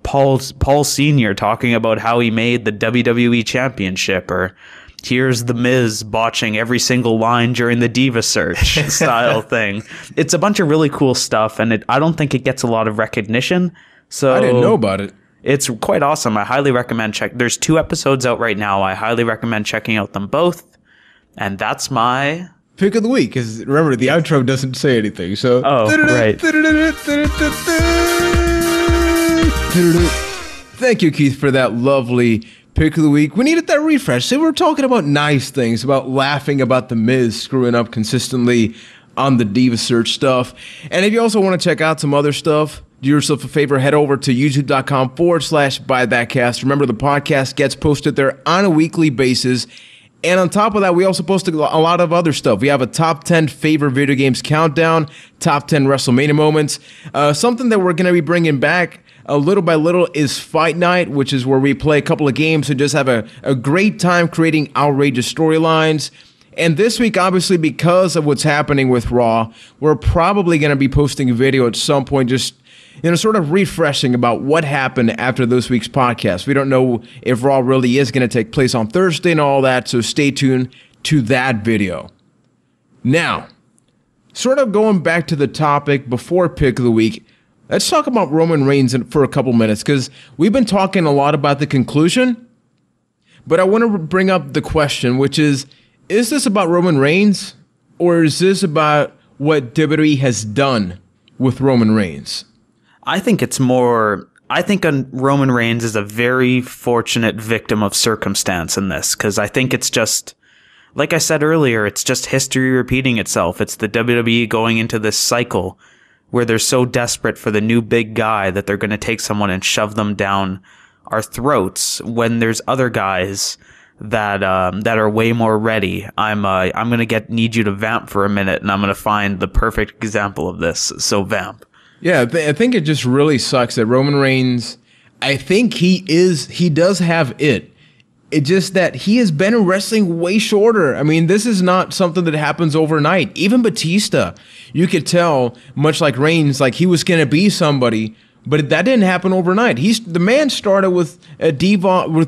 Paul Sr. talking about how he made the WWE Championship, or here's The Miz botching every single line during the Diva Search style thing. It's a bunch of really cool stuff, and I don't think it gets a lot of recognition. So I didn't know about it. It's quite awesome. I highly recommend There's 2 episodes out right now. I highly recommend checking out them both. And that's my... Pick of the week, because remember, the outro doesn't say anything, so... Oh, right. Thank you, Keith, for that lovely Pick of the Week. We needed that refresh. So we're talking about nice things, about laughing about The Miz screwing up consistently on the Diva Search stuff. And if you also want to check out some other stuff, do yourself a favor, head over to youtube.com/BuyThatCast. Remember, the podcast gets posted there on a weekly basis. And on top of that, we also post a lot of other stuff. We have a top 10 favorite video games countdown, top 10 WrestleMania moments. Something that we're going to be bringing back little by little is Fight Night, which is where we play a couple of games and just have a great time creating outrageous storylines. And this week, obviously, because of what's happening with Raw, we're probably going to be posting a video at some point, just sort of refreshing about what happened after this week's podcast. We don't know if Raw really is going to take place on Thursday and all that, so stay tuned to that video. Now, sort of going back to the topic before Pick of the Week, let's talk about Roman Reigns for a couple minutes, because we've been talking a lot about the conclusion, but I want to bring up the question, which is this about Roman Reigns, or is this about what WWE has done with Roman Reigns? I think it's more... I think Roman Reigns is a very fortunate victim of circumstance in this, because I think it's just... Like I said earlier, it's just history repeating itself. It's the WWE going into this cycle where they're so desperate for the new big guy that they're going to take someone and shove them down our throats when there's other guys that are way more ready. I'm going to need you to vamp for a minute, and I'm going to find the perfect example of this. So vamp. Yeah, I think it just really sucks that Roman Reigns, I think he does have it. It's just that he has been in wrestling way shorter. I mean, this is not something that happens overnight. Even Batista, you could tell, much like Reigns, like he was going to be somebody, but that didn't happen overnight. The man started with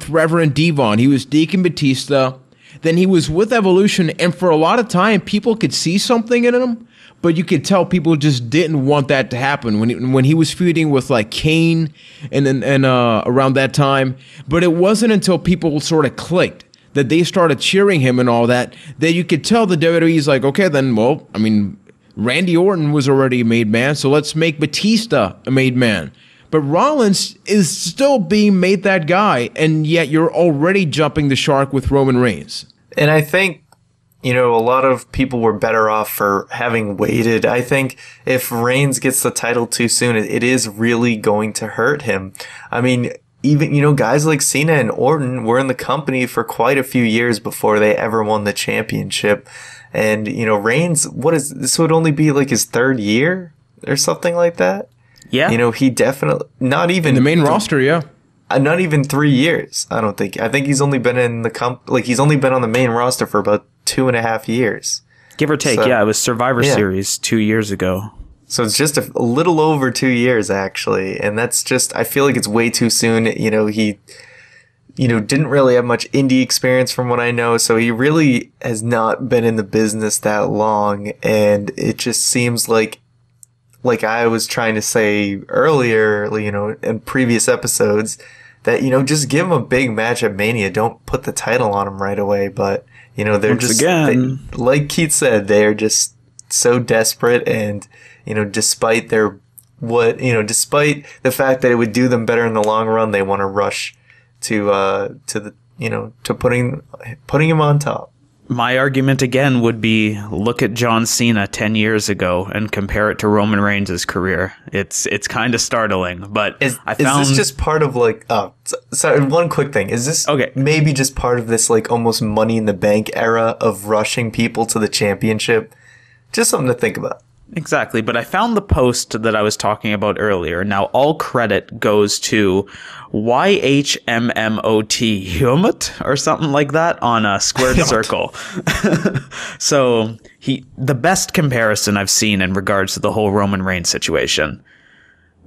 Reverend Devon. He was Deacon Batista. Then he was with Evolution, and for a lot of time, people could see something in him, but you could tell people just didn't want that to happen when he was feuding with like Kane and around that time. But it wasn't until people sort of clicked that they started cheering him and all that you could tell the WWE's like, okay, then, well, I mean, Randy Orton was already a made man, so let's make Batista a made man. But Rollins is still being made that guy, and yet you're already jumping the shark with Roman Reigns. And I think, a lot of people were better off for having waited. I think if Reigns gets the title too soon, it is really going to hurt him. I mean, even, guys like Cena and Orton were in the company for quite a few years before they ever won the championship. And, Reigns, this would only be like his third year or something like that? Yeah. He definitely, not even... In the main roster, yeah. Not even 3 years, I don't think. I think he's only been in he's only been on the main roster for about 2.5 years. Give or take, yeah. It was Survivor Series 2 years ago. So it's just a little over 2 years, actually. And that's just, I feel like it's way too soon. He, didn't really have much indie experience from what I know. So he really has not been in the business that long. And it just seems like I was trying to say earlier, in previous episodes, that, just give him a big match at Mania. Don't put the title on him right away. But, like Keith said, they're just so desperate. And, despite despite the fact that it would do them better in the long run, they want to rush to putting him on top. My argument again would be look at John Cena 10 years ago and compare it to Roman Reigns' career. It's kind of startling, but is this just part of sorry, one quick thing. Is this maybe just part of this almost Money in the Bank era of rushing people to the championship? Just something to think about. Exactly, but I found the post that I was talking about earlier. Now, all credit goes to YHMMOT Humut or something like that on a squared circle. So the best comparison I've seen in regards to the whole Roman Reigns situation.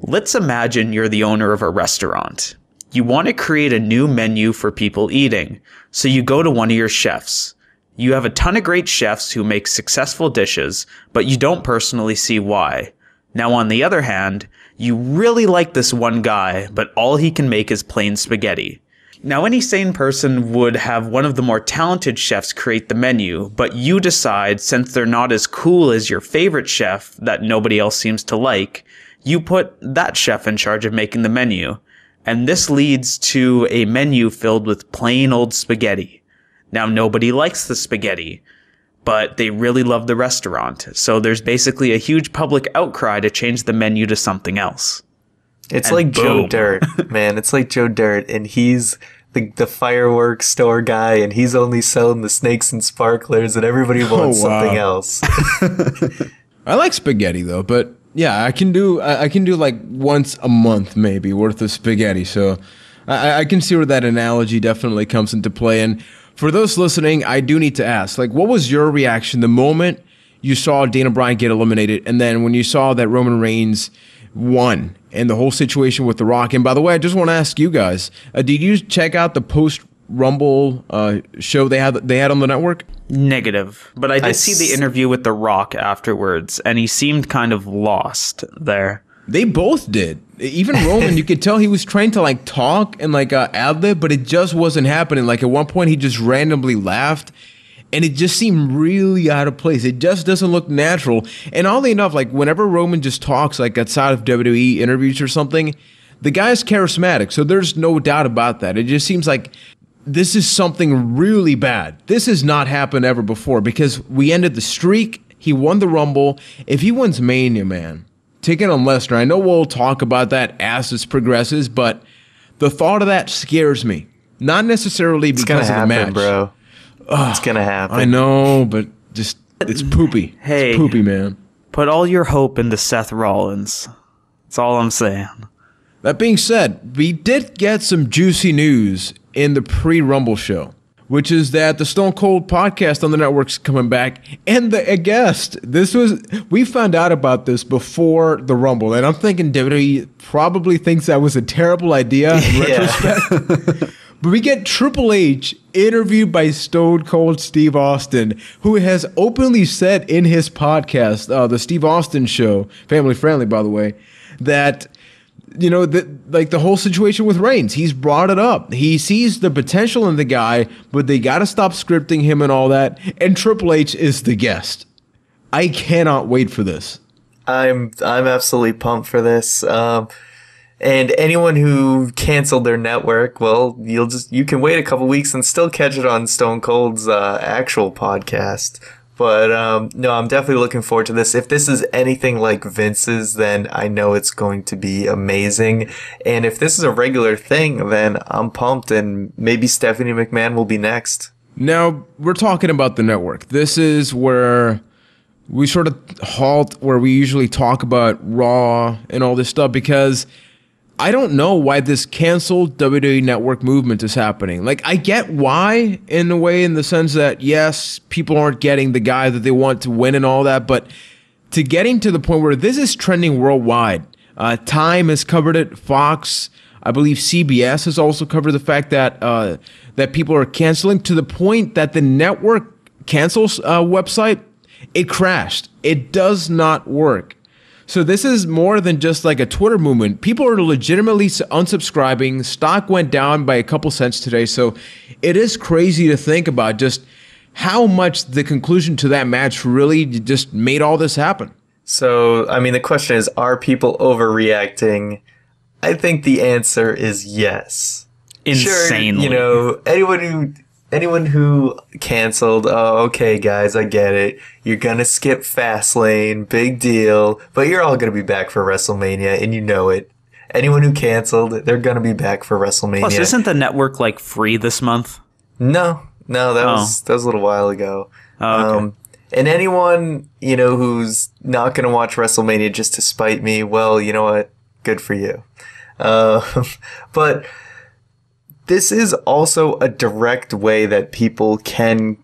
Let's imagine you're the owner of a restaurant. You want to create a new menu for people eating, so you go to one of your chefs. You have a ton of great chefs who make successful dishes, but you don't personally see why. Now, on the other hand, you really like this one guy, but all he can make is plain spaghetti. Now, any sane person would have one of the more talented chefs create the menu, but you decide, since they're not as cool as your favorite chef that nobody else seems to like, you put that chef in charge of making the menu. And this leads to a menu filled with plain old spaghetti. Now, nobody likes the spaghetti, but they really love the restaurant. So there's basically a huge public outcry to change the menu to something else. It's like Joe Dirt, man. It's like Joe Dirt, and he's the fireworks store guy, and he's only selling the snakes and sparklers, and everybody wants something else. I like spaghetti, though, but yeah, I can do like once a month maybe worth of spaghetti. So I can see where that analogy definitely comes into play. And for those listening, I do need to ask, what was your reaction the moment you saw Daniel Bryan get eliminated, and then when you saw that Roman Reigns won and the whole situation with The Rock? And by the way, I just want to ask you guys, did you check out the post-Rumble show they had on the network? Negative. But I did see the interview with The Rock afterwards, and he seemed kind of lost there. They both did. Even Roman, you could tell he was trying to talk and ad-lib, but it just wasn't happening. At one point, he just randomly laughed, and it just seemed really out of place. It just doesn't look natural. And oddly enough, whenever Roman just talks, outside of WWE interviews or something, the guy's charismatic, so there's no doubt about that. It just seems like this is something really bad. This has not happened ever before because we ended the streak. He won the Rumble. If he wins Mania, man, take it on Lesnar. I know we'll talk about that as this progresses, but the thought of that scares me. Not necessarily because of the match. Bro. It's gonna happen. I know, but just it's poopy. Hey, it's poopy, man. Put all your hope into Seth Rollins. That's all I'm saying. That being said, we did get some juicy news in the pre-Rumble show, which is that the Stone Cold podcast on the network's coming back, and a guest. We found out about this before the Rumble, and I'm thinking WWE probably thinks that was a terrible idea in retrospect. But we get Triple H interviewed by Stone Cold Steve Austin, who has openly said in his podcast, the Steve Austin Show, family friendly, by the way, that, the whole situation with Reigns, he's brought it up. He sees the potential in the guy, but they got to stop scripting him and all that. And Triple H is the guest. I cannot wait for this. I'm absolutely pumped for this. And anyone who canceled their network, well, you can wait a couple weeks and still catch it on Stone Cold's actual podcast. But no, I'm definitely looking forward to this. If this is anything like Vince's, then I know it's going to be amazing. And if this is a regular thing, then I'm pumped, and maybe Stephanie McMahon will be next. Now, we're talking about the network. This is where we sort of halt where we usually talk about Raw and all this stuff, because I don't know why this canceled WWE Network movement is happening. Like, I get why, in a way, in the sense that, yes, people aren't getting the guy that they want to win and all that, but to getting to the point where this is trending worldwide. Time has covered it. Fox, I believe CBS has also covered the fact that that people are canceling, to the point that the network cancels website, it crashed. It does not work. So this is more than just like a Twitter movement. People are legitimately unsubscribing. Stock went down by a couple cents today. So it is crazy to think about just how much the conclusion to that match really just made all this happen. So, I mean, the question is, are people overreacting? I think the answer is yes. Insanely. Sure, anyone who canceled, okay, guys, I get it. You're gonna skip Fastlane, big deal, but you're all gonna be back for WrestleMania, and you know it. Anyone who canceled, they're gonna be back for WrestleMania. Plus, isn't the network free this month? No, that was a little while ago. Oh, okay. And anyone who's not gonna watch WrestleMania just to spite me, well, you know what? Good for you. But this is also a direct way that people can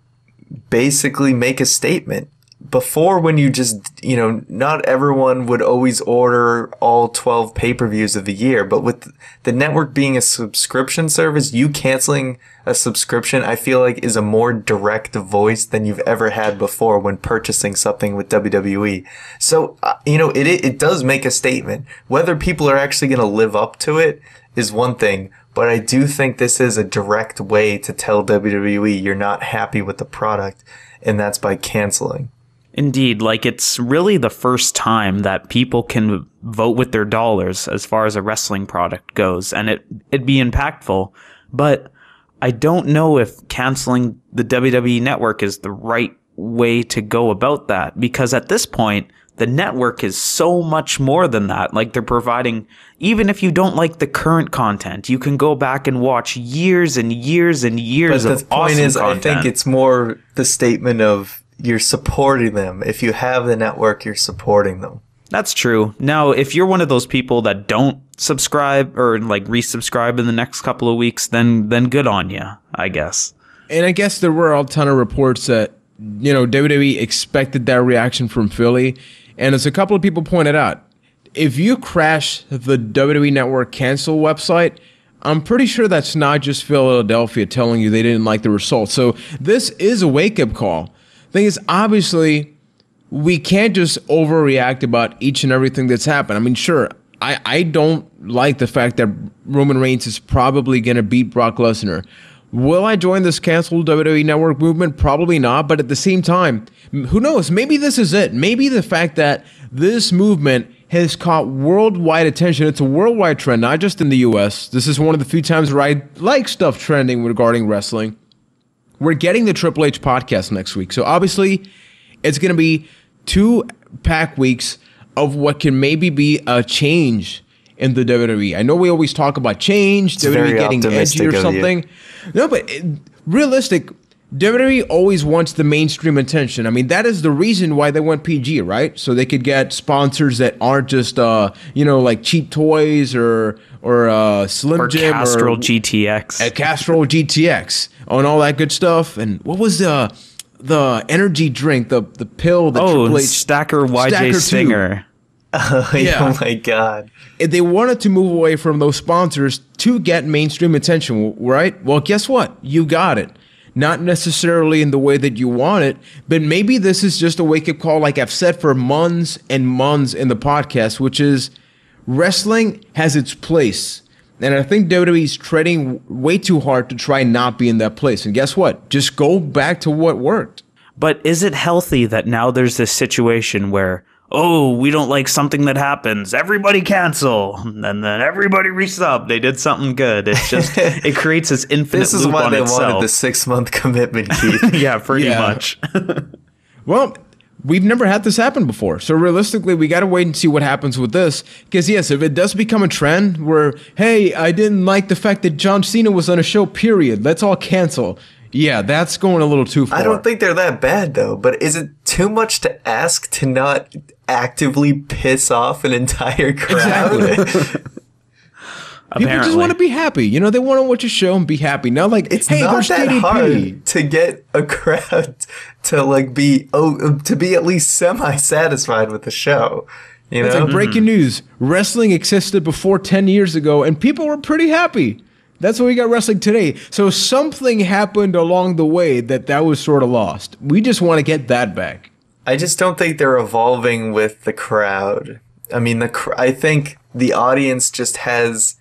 basically make a statement. Before, when you just, not everyone would always order all 12 pay-per-views of the year, but with the network being a subscription service, you canceling a subscription, I feel like, is a more direct voice than you've ever had before when purchasing something with WWE. So, it does make a statement. Whether people are actually going to live up to it is one thing, but I do think this is a direct way to tell WWE you're not happy with the product, and that's by canceling. Indeed, it's really the first time that people can vote with their dollars as far as a wrestling product goes, and it'd be impactful. But I don't know if canceling the WWE Network is the right way to go about that, because at this point, the network is so much more than that. They're providing, even if you don't like the current content, you can go back and watch years and years and years of awesome content. But the point is, I think it's more the statement of you're supporting them. If you have the network, you're supporting them. That's true. Now, if you're one of those people that don't subscribe or resubscribe in the next couple of weeks, then good on you, I guess. And I guess there were a ton of reports that, WWE expected that reaction from Philly. And as a couple of people pointed out, if you crash the WWE Network cancel website, I'm pretty sure that's not just Philadelphia telling you they didn't like the results. So this is a wake-up call. Thing is, obviously, we can't just overreact about each and everything that's happened. I mean, sure, I don't like the fact that Roman Reigns is probably going to beat Brock Lesnar. Will I join this canceled WWE Network movement? Probably not. But at the same time, who knows? Maybe this is it. Maybe the fact that this movement has caught worldwide attention. It's a worldwide trend, not just in the US. This is one of the few times where I like stuff trending regarding wrestling. We're getting the Triple H podcast next week. So obviously, it's going to be 2 pack weeks of what can maybe be a change in the WWE. I know we always talk about change, It's WWE getting optimistic edgy or of something. you. No, but realistic, WWE always wants the mainstream attention. I mean, that is the reason why they went PG, right? So they could get sponsors that aren't just, like cheap toys or Slim Jim Castrol or GTX. Castrol GTX and all that good stuff. And what was the energy drink, the pill that Triple H Stacker YJ Stacker 2. Singer. Yeah. Oh my God. They wanted to move away from those sponsors to get mainstream attention, right? Well, guess what? You got it. Not necessarily in the way that you want it, but maybe this is just a wake-up call, like I've said for months and months in the podcast, which is wrestling has its place. And I think WWE's treading way too hard to try not be in that place. And guess what? Just go back to what worked. But is it healthy that now there's this situation where, we don't like something that happens, everybody cancel, and then everybody resub, they did something good. It's just, it creates this infinite This is loop why on they itself. wanted the 6-month commitment, Keith. Yeah, pretty Yeah. much. Well, we've never had this happen before. So realistically, we got to wait and see what happens with this. Because yes, if it does become a trend where, hey, I didn't like the fact that John Cena was on a show, period, let's all cancel. Yeah, that's going a little too far. I don't think they're that bad, though. But is it too much to ask to not actively piss off an entire crowd? Exactly. People just Apparently. want to be happy. You know, they want to watch a show and be happy. Not like, It's hey, not there's that DDP. hard to get a crowd to be at least semi-satisfied with the show. You know, It's like breaking news. Wrestling existed before 10 years ago, and people were pretty happy. That's why we got wrestling today. So something happened along the way that was sort of lost. We just want to get that back. I just don't think they're evolving with the crowd. I mean, I think the audience just has,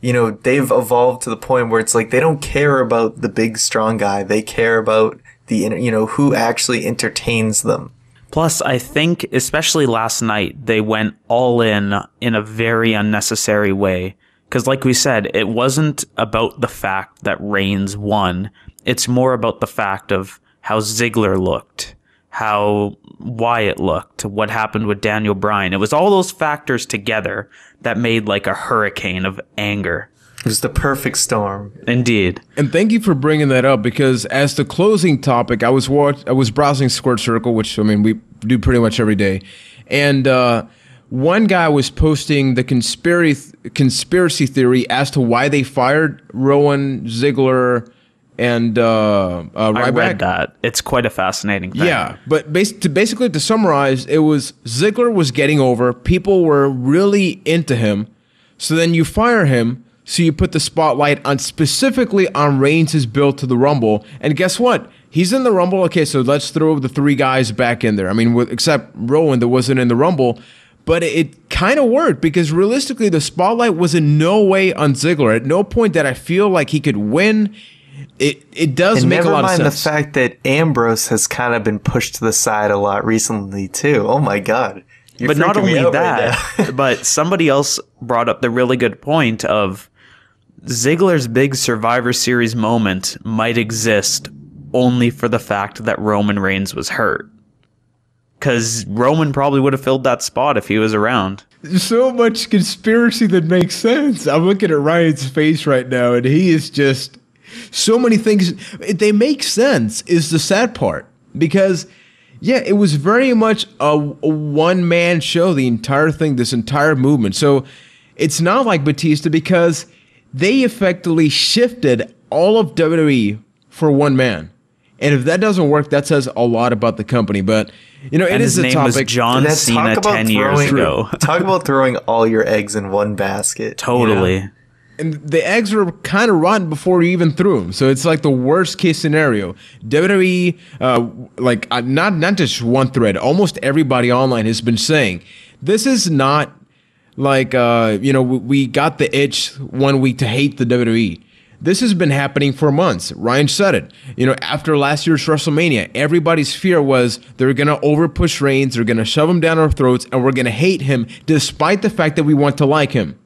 they've evolved to the point where it's like they don't care about the big strong guy. They care about who actually entertains them. Plus, I think, especially last night, they went all in a very unnecessary way. Because like we said, it wasn't about the fact that Reigns won. It's more about the fact of how Ziggler looked, how Wyatt looked, what happened with Daniel Bryan. It was all those factors together that made like a hurricane of anger. It was the perfect storm. Indeed. And thank you for bringing that up, because as the closing topic, I was browsing Squared Circle, which, I mean, we do pretty much every day. And one guy was posting the conspiracy theory as to why they fired Rowan, Ziggler, and Ryback. I read that. It's quite a fascinating thing. Yeah, but basically to summarize, it was Ziggler was getting over. People were really into him. So then you fire him. So you put the spotlight on specifically on Reigns' build to the Rumble. And guess what? He's in the Rumble. Okay, so let's throw the 3 guys back in there. I mean, except Rowan that wasn't in the Rumble. But it kind of worked, because realistically, the spotlight was in no way on Ziggler. At no point did I feel like he could win. It does And make a lot of sense. never mind the fact that Ambrose has kind of been pushed to the side a lot recently, too. Oh, my God. You're But not freaking me only out that, right now. but somebody else brought up the really good point of Ziggler's big Survivor Series moment might exist only for the fact that Roman Reigns was hurt. Because Roman probably would have filled that spot if he was around. There's so much conspiracy that makes sense. I'm looking at Ryan's face right now, and he is just so many things. They make sense is the sad part, because yeah, it was very much a one-man show, the entire thing, this entire movement. So it's not like Batista, because they effectively shifted all of WWE for one man. And if that doesn't work, that says a lot about the company. But, it And is his a name topic. was John Let's Cena talk about 10 years ago. Talk about throwing all your eggs in one basket. Totally. You know? And the eggs were kind of rotten before you even threw them. So it's like the worst case scenario. WWE, not just one thread, almost everybody online has been saying, this is not like, we got the itch one week to hate the WWE. This has been happening for months. Ryan said it. After last year's WrestleMania, everybody's fear was they're going to overpush Reigns, they're going to shove him down our throats, and we're going to hate him despite the fact that we want to like him.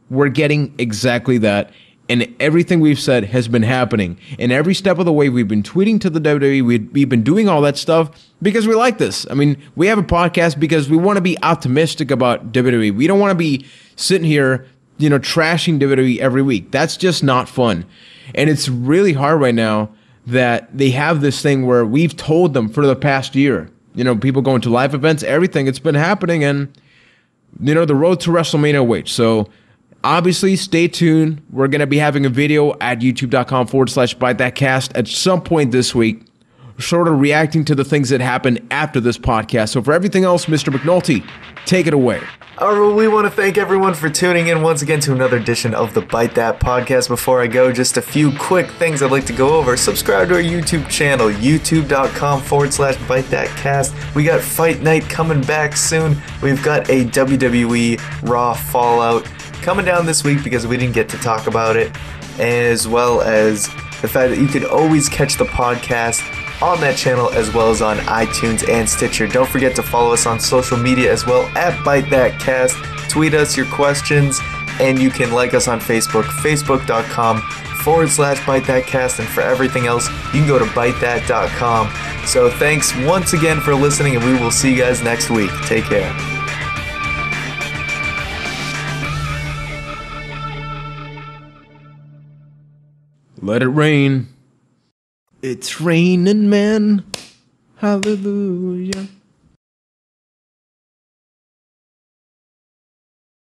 We're getting exactly that. And everything we've said has been happening. And every step of the way, we've been tweeting to the WWE. We've been doing all that stuff because we like this. I mean, we have a podcast because we want to be optimistic about WWE. We don't want to be sitting here, trashing WWE every week. That's just not fun. And it's really hard right now that they have this thing where we've told them for the past year, people going to live events, everything, it's been happening. And, the road to WrestleMania awaits. So, obviously, stay tuned. We're going to be having a video at youtube.com/ByteThatCast at some point this week, sort of reacting to the things that happened after this podcast. So for everything else, Mr. McNulty, take it away. All right, well, we want to thank everyone for tuning in once again to another edition of the Byte That Podcast. Before I go, just a few quick things I'd like to go over. Subscribe to our YouTube channel, youtube.com/ByteThatCast. We got Fight Night coming back soon. We've got a WWE Raw Fallout coming down this week because we didn't get to talk about it, as well as the fact that you can always catch the podcast on that channel as well as on iTunes and Stitcher. Don't forget to follow us on social media as well at ByteThatCast. Tweet us your questions, and you can like us on Facebook, facebook.com/ByteThatCast. And for everything else, you can go to ByteThat.com. So thanks once again for listening, and we will see you guys next week. Take care. Let it rain. It's raining men. Hallelujah.